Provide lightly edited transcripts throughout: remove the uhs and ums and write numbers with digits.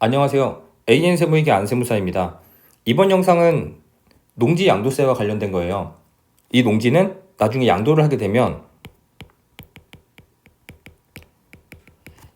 안녕하세요. AN세무회계 안세무사입니다. 이번 영상은 농지 양도세와 관련된 거예요. 이 농지는 나중에 양도를 하게 되면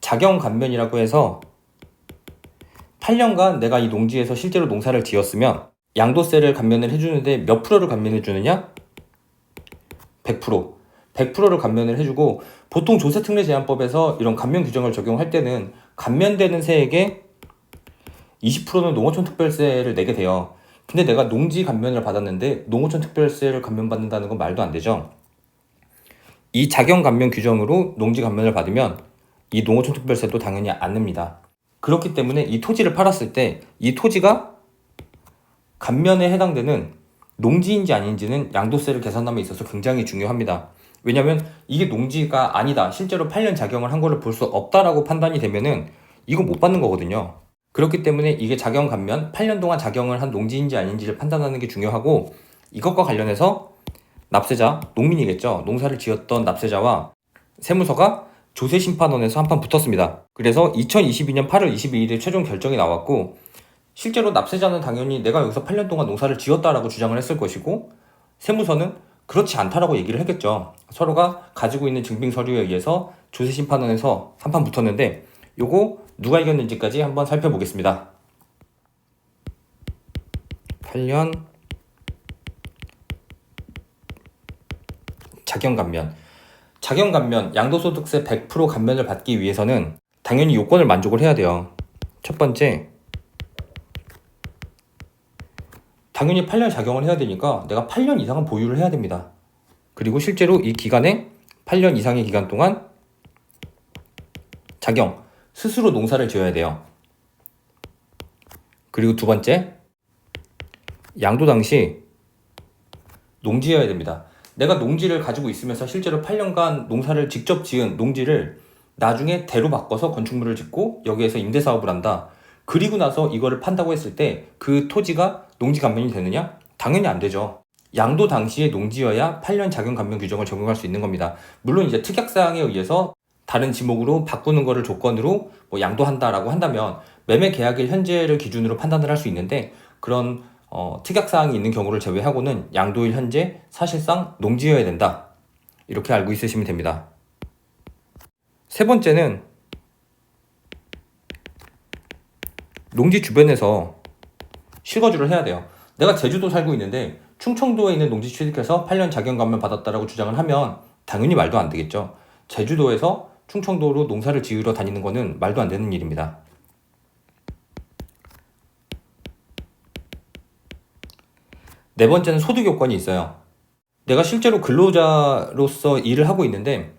자경감면이라고 해서 8년간 내가 이 농지에서 실제로 농사를 지었으면 양도세를 감면을 해주는데 몇 프로를 감면해 주느냐? 100%. 100%를 감면을 해주고, 보통 조세특례제한법에서 이런 감면 규정을 적용할 때는 감면되는 세액의 20%는 농어촌 특별세를 내게 돼요. 근데 내가 농지 감면을 받았는데 농어촌 특별세를 감면받는다는 건 말도 안 되죠. 이 자경 감면 규정으로 농지 감면을 받으면 이 농어촌 특별세도 당연히 안 냅니다. 그렇기 때문에 이 토지를 팔았을 때 이 토지가 감면에 해당되는 농지인지 아닌지는 양도세를 계산함에 있어서 굉장히 중요합니다. 왜냐면 이게 농지가 아니다, 실제로 8년 자경을 한 거를 볼 수 없다라고 판단이 되면은 이거 못 받는 거거든요. 그렇기 때문에 이게 자경 감면, 8년 동안 자경을 한 농지인지 아닌지를 판단하는 게 중요하고, 이것과 관련해서 납세자, 농민이겠죠. 농사를 지었던 납세자와 세무서가 조세심판원에서 한판 붙었습니다. 그래서 2022년 8월 22일에 최종 결정이 나왔고, 실제로 납세자는 당연히 내가 여기서 8년 동안 농사를 지었다라고 주장을 했을 것이고, 세무서는 그렇지 않다라고 얘기를 했겠죠. 서로가 가지고 있는 증빙 서류에 의해서 조세심판원에서 한판 붙었는데, 요거 누가 이겼는지까지 한번 살펴보겠습니다. 8년 자경감면. 자경감면, 양도소득세 100% 감면을 받기 위해서는 당연히 요건을 만족을 해야 돼요. 첫 번째, 당연히 8년 자경을 해야 되니까 내가 8년 이상은 보유를 해야 됩니다. 그리고 실제로 이 기간에 8년 이상의 기간 동안 자경, 스스로 농사를 지어야 돼요. 그리고 두 번째, 양도 당시 농지여야 됩니다. 내가 농지를 가지고 있으면서 실제로 8년간 농사를 직접 지은 농지를 나중에 대로 바꿔서 건축물을 짓고 여기에서 임대사업을 한다. 그리고 나서 이거를 판다고 했을 때 그 토지가 농지 감면이 되느냐? 당연히 안 되죠. 양도 당시에 농지여야 8년 자경 감면 규정을 적용할 수 있는 겁니다. 물론 이제 특약사항에 의해서 다른 지목으로 바꾸는 거를 조건으로 뭐 양도한다라고 한다면 매매 계약일 현재를 기준으로 판단을 할 수 있는데, 그런 특약사항이 있는 경우를 제외하고는 양도일 현재 사실상 농지여야 된다, 이렇게 알고 있으시면 됩니다. 세 번째는 농지 주변에서 실거주를 해야 돼요. 내가 제주도 살고 있는데 충청도에 있는 농지 취득해서 8년 자경 감면 받았다라고 주장을 하면 당연히 말도 안 되겠죠. 제주도에서 충청도로 농사를 지으러 다니는 거는 말도 안 되는 일입니다. 네 번째는 소득 요건이 있어요. 내가 실제로 근로자로서 일을 하고 있는데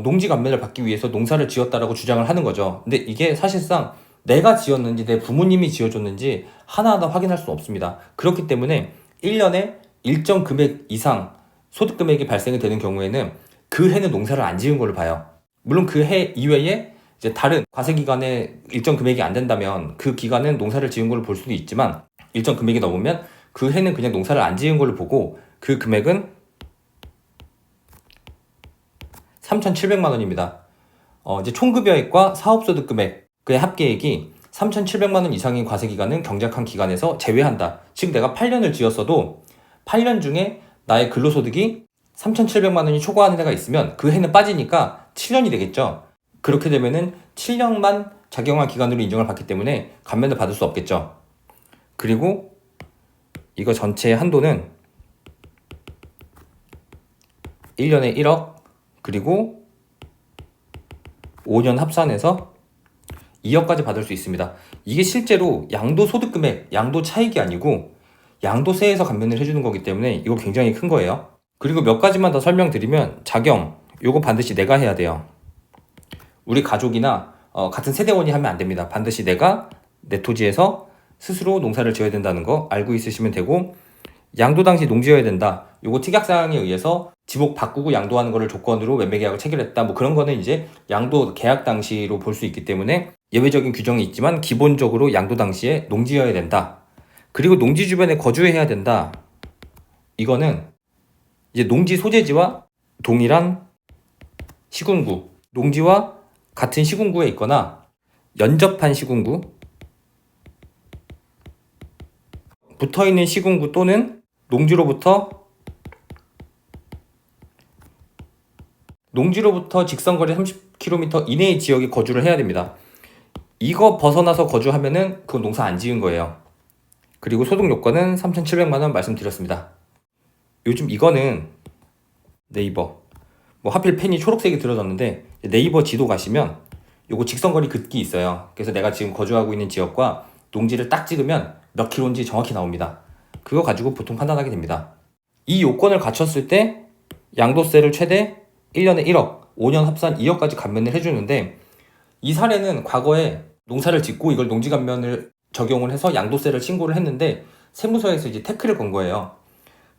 농지 감면을 받기 위해서 농사를 지었다라고 주장을 하는 거죠. 근데 이게 사실상 내가 지었는지 내 부모님이 지어줬는지 하나하나 확인할 수 없습니다. 그렇기 때문에 1년에 일정 금액 이상 소득 금액이 발생이 되는 경우에는 그 해는 농사를 안 지은 걸로 봐요. 물론 그 해 이외에 이제 다른 과세 기간에 일정 금액이 안 된다면 그 기간은 농사를 지은 걸로 볼 수도 있지만, 일정 금액이 넘으면 그 해는 그냥 농사를 안 지은 걸로 보고 그 금액은 3,700만 원입니다. 이제 총급여액과 사업소득 금액의 합계액이 3,700만 원 이상인 과세기간은 경작한 기간에서 제외한다. 즉 내가 8년을 지었어도 8년 중에 나의 근로소득이 3,700만 원이 초과하는 해가 있으면 그 해는 빠지니까 7년이 되겠죠. 그렇게 되면은 7년만 작용한 기간으로 인정을 받기 때문에 감면을 받을 수 없겠죠. 그리고 이거 전체의 한도는 1년에 1억, 그리고 5년 합산해서 2억까지 받을 수 있습니다. 이게 실제로 양도소득금액, 양도 차익이 아니고 양도세에서 감면을 해주는 거기 때문에 이거 굉장히 큰 거예요. 그리고 몇 가지만 더 설명드리면, 자경, 요거 반드시 내가 해야 돼요. 우리 가족이나 같은 세대원이 하면 안 됩니다. 반드시 내가 내 토지에서 스스로 농사를 지어야 된다는 거 알고 있으시면 되고, 양도 당시 농지여야 된다. 요거 특약사항에 의해서 지목 바꾸고 양도하는 거를 조건으로 매매계약을 체결했다. 뭐 그런 거는 이제 양도 계약 당시로 볼 수 있기 때문에 예외적인 규정이 있지만 기본적으로 양도 당시에 농지여야 된다. 그리고 농지 주변에 거주해야 된다. 이거는 이제 농지 소재지와 동일한 시군구, 농지와 같은 시군구에 있거나 연접한 시군구, 붙어있는 시군구 또는 농지로부터 직선거리 30km 이내의 지역에 거주를 해야 됩니다. 이거 벗어나서 거주하면은 그건 농사 안 지은 거예요. 그리고 소득 요건은 3,700만 원 말씀드렸습니다. 요즘 이거는 네이버, 뭐 하필 펜이 초록색이 들어졌는데 네이버 지도 가시면 요거 직선거리 긋기 있어요. 그래서 내가 지금 거주하고 있는 지역과 농지를 딱 찍으면 몇 킬로인지 정확히 나옵니다. 그거 가지고 보통 판단하게 됩니다. 이 요건을 갖췄을 때 양도세를 최대 1년에 1억, 5년 합산 2억까지 감면을 해주는데, 이 사례는 과거에 농사를 짓고 이걸 농지 감면을 적용을 해서 양도세를 신고를 했는데 세무서에서 이제 태클을 건 거예요.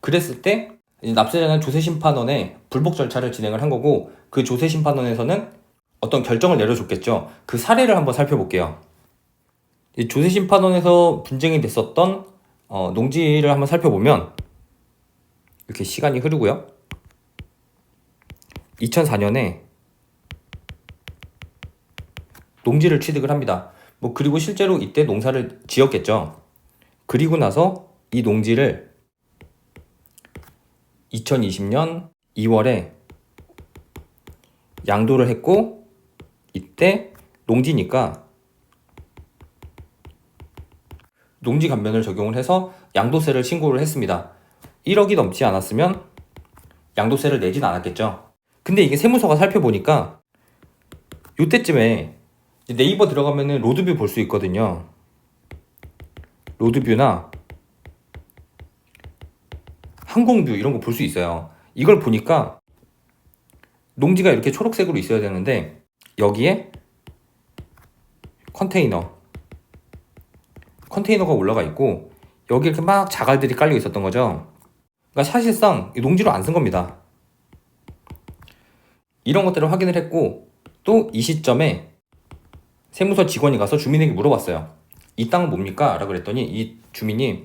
그랬을 때 이제 납세자는 조세심판원에 불복 절차를 진행을 한 거고, 그 조세심판원에서는 어떤 결정을 내려줬겠죠. 그 사례를 한번 살펴볼게요. 이 조세심판원에서 분쟁이 됐었던 농지를 한번 살펴보면 이렇게 시간이 흐르고요. 2004년에 농지를 취득을 합니다. 뭐 그리고 실제로 이때 농사를 지었겠죠. 그리고 나서 이 농지를 2020년 2월에 양도를 했고, 이때 농지니까 농지 감면을 적용을 해서 양도세를 신고를 했습니다. 1억이 넘지 않았으면 양도세를 내진 않았겠죠. 근데 이게 세무서가 살펴보니까 이때쯤에 네이버 들어가면은 로드뷰 볼 수 있거든요. 로드뷰나 항공뷰 이런 거 볼 수 있어요. 이걸 보니까 농지가 이렇게 초록색으로 있어야 되는데 여기에 컨테이너가 올라가 있고 여기 이렇게 막 자갈들이 깔려 있었던 거죠. 그러니까 사실상 농지로 안 쓴 겁니다. 이런 것들을 확인을 했고, 또 이 시점에 세무서 직원이 가서 주민에게 물어봤어요. 이 땅은 뭡니까? 라고 그랬더니 이 주민이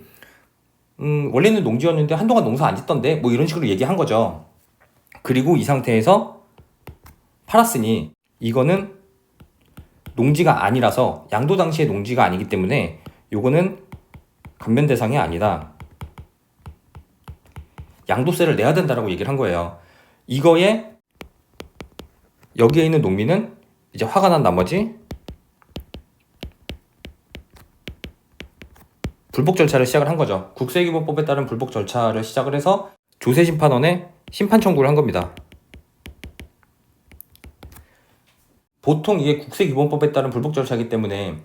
원래는 농지였는데 한동안 농사 안 짓던데, 뭐 이런 식으로 얘기한 거죠. 그리고 이 상태에서 팔았으니 이거는 농지가 아니라서, 양도 당시의 농지가 아니기 때문에 요거는 감면 대상이 아니다, 양도세를 내야 된다라고 얘기를 한 거예요. 이거에 여기에 있는 농민은 이제 화가 난 나머지 불복 절차를 시작을 한 거죠. 국세기본법에 따른 불복 절차를 시작을 해서 조세심판원에 심판 청구를 한 겁니다. 보통 이게 국세기본법에 따른 불복 절차이기 때문에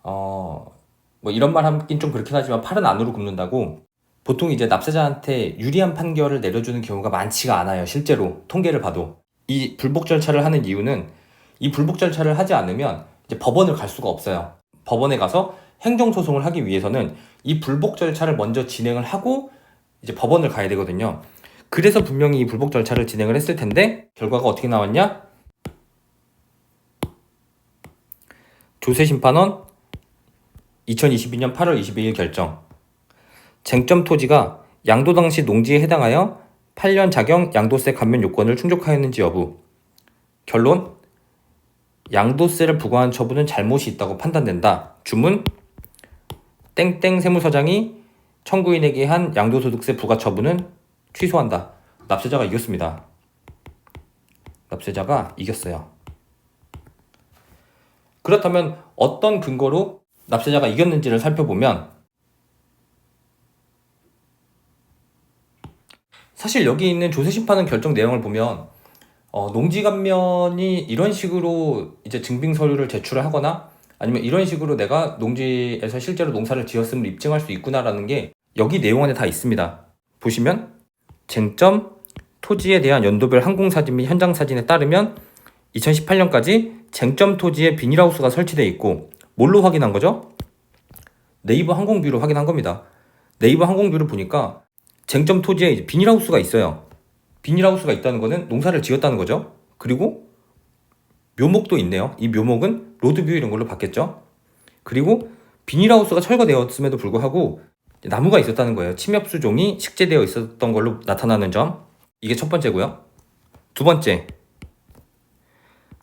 뭐 이런 말 하긴 좀 그렇긴 하지만 팔은 안으로 굽는다고 보통 이제 납세자한테 유리한 판결을 내려주는 경우가 많지가 않아요. 실제로 통계를 봐도. 이 불복 절차를 하는 이유는, 이 불복 절차를 하지 않으면 이제 법원을 갈 수가 없어요. 법원에 가서 행정소송을 하기 위해서는 이 불복 절차를 먼저 진행을 하고 이제 법원을 가야 되거든요. 그래서 분명히 이 불복 절차를 진행을 했을 텐데 결과가 어떻게 나왔냐? 조세심판원 2022년 8월 22일 결정. 쟁점 토지가 양도 당시 농지에 해당하여 8년 자경 양도세 감면 요건을 충족하였는지 여부. 결론: 양도세를 부과한 처분은 잘못이 있다고 판단된다. 주문: 땡땡 세무서장이 청구인에게 한 양도소득세 부과 처분은 취소한다. 납세자가 이겼습니다. 납세자가 이겼어요. 그렇다면 어떤 근거로 납세자가 이겼는지를 살펴보면, 사실 여기 있는 조세심판원 결정 내용을 보면 농지 감면이 이런 식으로 이제 증빙 서류를 제출을 하거나 아니면 이런 식으로 내가 농지에서 실제로 농사를 지었음을 입증할 수 있구나라는 게 여기 내용 안에 다 있습니다. 보시면 쟁점 토지에 대한 연도별 항공사진 및 현장사진에 따르면 2018년까지 쟁점 토지에 비닐하우스가 설치되어 있고, 뭘로 확인한 거죠? 네이버 항공뷰로 확인한 겁니다. 네이버 항공뷰를 보니까 쟁점 토지에 이제 비닐하우스가 있어요. 비닐하우스가 있다는 거는 농사를 지었다는 거죠. 그리고 묘목도 있네요. 이 묘목은 로드뷰 이런 걸로 봤겠죠. 그리고 비닐하우스가 철거되었음에도 불구하고 나무가 있었다는 거예요. 침엽수종이 식재되어 있었던 걸로 나타나는 점, 이게 첫 번째고요. 두 번째,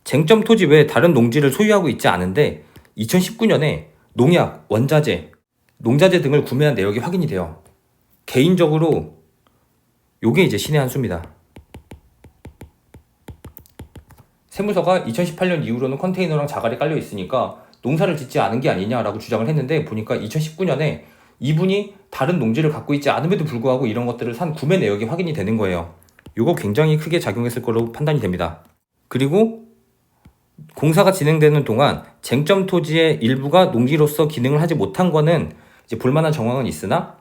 쟁점 토지 외에 다른 농지를 소유하고 있지 않은데 2019년에 농약, 원자재, 농자재 등을 구매한 내역이 확인이 돼요. 개인적으로 요게 이제 신의 한 수입니다. 세무서가 2018년 이후로는 컨테이너랑 자갈이 깔려 있으니까 농사를 짓지 않은 게 아니냐라고 주장을 했는데, 보니까 2019년에 이분이 다른 농지를 갖고 있지 않음에도 불구하고 이런 것들을 산 구매 내역이 확인이 되는 거예요. 이거 굉장히 크게 작용했을 거로 판단이 됩니다. 그리고 공사가 진행되는 동안 쟁점 토지의 일부가 농지로서 기능을 하지 못한 거는 이제 볼만한 정황은 있으나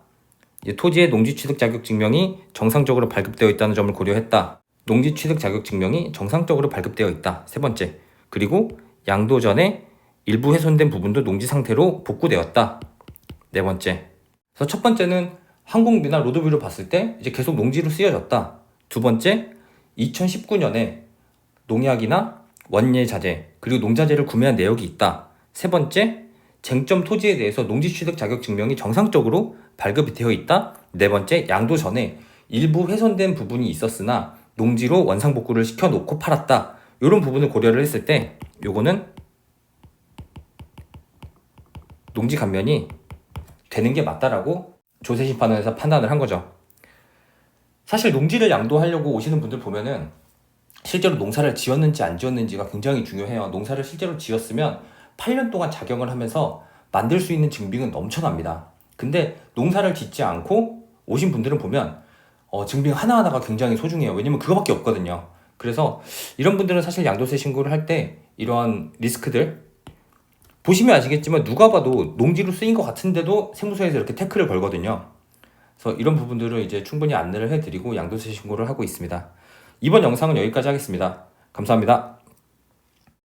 토지의 농지 취득 자격 증명이 정상적으로 발급되어 있다는 점을 고려했다. 농지 취득 자격 증명이 정상적으로 발급되어 있다. 세 번째. 그리고 양도 전에 일부 훼손된 부분도 농지 상태로 복구되었다. 네 번째. 그래서 첫 번째는 항공비나 로드뷰를 봤을 때 이제 계속 농지로 쓰여졌다. 두 번째, 2019년에 농약이나 원예 자재 그리고 농자재를 구매한 내역이 있다. 세 번째, 쟁점 토지에 대해서 농지 취득 자격 증명이 정상적으로 발급이 되어 있다. 네 번째, 양도 전에 일부 훼손된 부분이 있었으나 농지로 원상복구를 시켜놓고 팔았다. 이런 부분을 고려를 했을 때 요거는 농지 감면이 되는 게 맞다라고 조세심판원에서 판단을 한 거죠. 사실 농지를 양도하려고 오시는 분들 보면은 실제로 농사를 지었는지 안 지었는지가 굉장히 중요해요. 농사를 실제로 지었으면 8년 동안 작용을 하면서 만들 수 있는 증빙은 넘쳐납니다. 근데 농사를 짓지 않고 오신 분들은 보면 증빙 하나하나가 굉장히 소중해요. 왜냐면 그거밖에 없거든요. 그래서 이런 분들은 사실 양도세 신고를 할 때 이런 리스크들 보시면 아시겠지만 누가 봐도 농지로 쓰인 것 같은데도 세무서에서 이렇게 태클을 걸거든요. 그래서 이런 부분들을 이제 충분히 안내를 해드리고 양도세 신고를 하고 있습니다. 이번 영상은 여기까지 하겠습니다. 감사합니다.